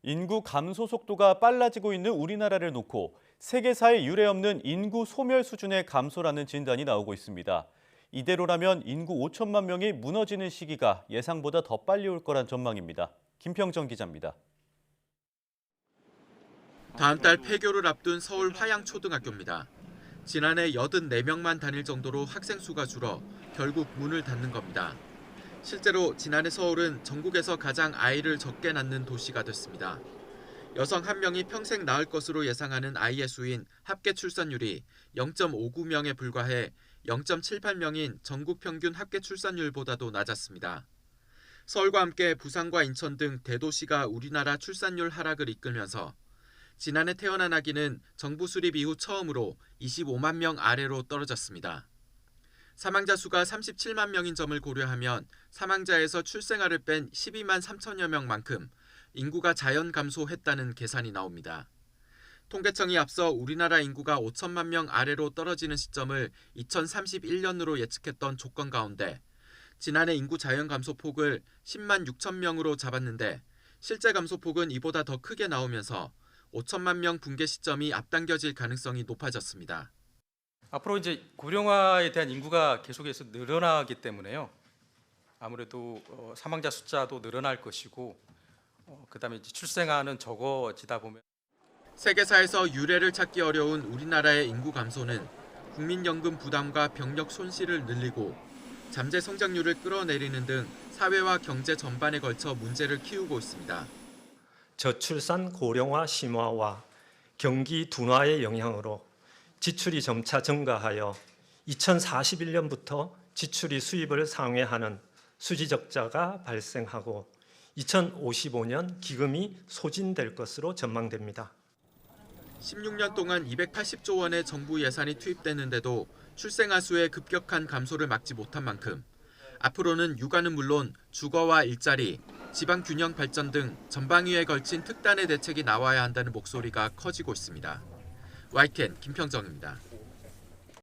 인구 감소 속도가 빨라지고 있는 우리나라를 놓고 세계사에 유례없는 인구 소멸 수준의 감소라는 진단이 나오고 있습니다. 이대로라면 인구 5천만 명이 무너지는 시기가 예상보다 더 빨리 올 거란 전망입니다. 김평정 기자입니다. 다음 달 폐교를 앞둔 서울 화양초등학교입니다. 지난해 84명만 다닐 정도로 학생 수가 줄어 결국 문을 닫는 겁니다. 실제로 지난해 서울은 전국에서 가장 아이를 적게 낳는 도시가 됐습니다. 여성 1명이 평생 낳을 것으로 예상하는 아이의 수인 합계 출산율이 0.59명에 불과해 0.78명인 전국 평균 합계 출산율보다도 낮았습니다. 서울과 함께 부산과 인천 등 대도시가 우리나라 출산율 하락을 이끌면서 지난해 태어난 아기는 정부 수립 이후 처음으로 25만 명 아래로 떨어졌습니다. 사망자 수가 37만 명인 점을 고려하면 사망자에서 출생아를 뺀 12만 3천여 명만큼 인구가 자연 감소했다는 계산이 나옵니다. 통계청이 앞서 우리나라 인구가 5천만 명 아래로 떨어지는 시점을 2031년으로 예측했던 조건 가운데 지난해 인구 자연 감소폭을 10만 6천 명으로 잡았는데 실제 감소폭은 이보다 더 크게 나오면서 5천만 명 붕괴 시점이 앞당겨질 가능성이 높아졌습니다. 앞으로 이제 고령화에 대한 인구가 계속해서 늘어나기 때문에요. 아무래도 사망자 숫자도 늘어날 것이고, 그다음에 이제 출생아는 적어지다 보면 세계사에서 유례를 찾기 어려운 우리나라의 인구 감소는 국민연금 부담과 병력 손실을 늘리고 잠재 성장률을 끌어내리는 등 사회와 경제 전반에 걸쳐 문제를 키우고 있습니다. 저출산 고령화 심화와 경기 둔화의 영향으로 지출이 점차 증가하여 2041년부터 지출이 수입을 상회하는 수지적자가 발생하고 2055년 기금이 소진될 것으로 전망됩니다. 16년 동안 280조 원의 정부 예산이 투입됐는데도 출생아 수의 급격한 감소를 막지 못한 만큼 앞으로는 육아는 물론 주거와 일자리, 지방 균형 발전 등 전방위에 걸친 특단의 대책이 나와야 한다는 목소리가 커지고 있습니다. YTN 김평정입니다.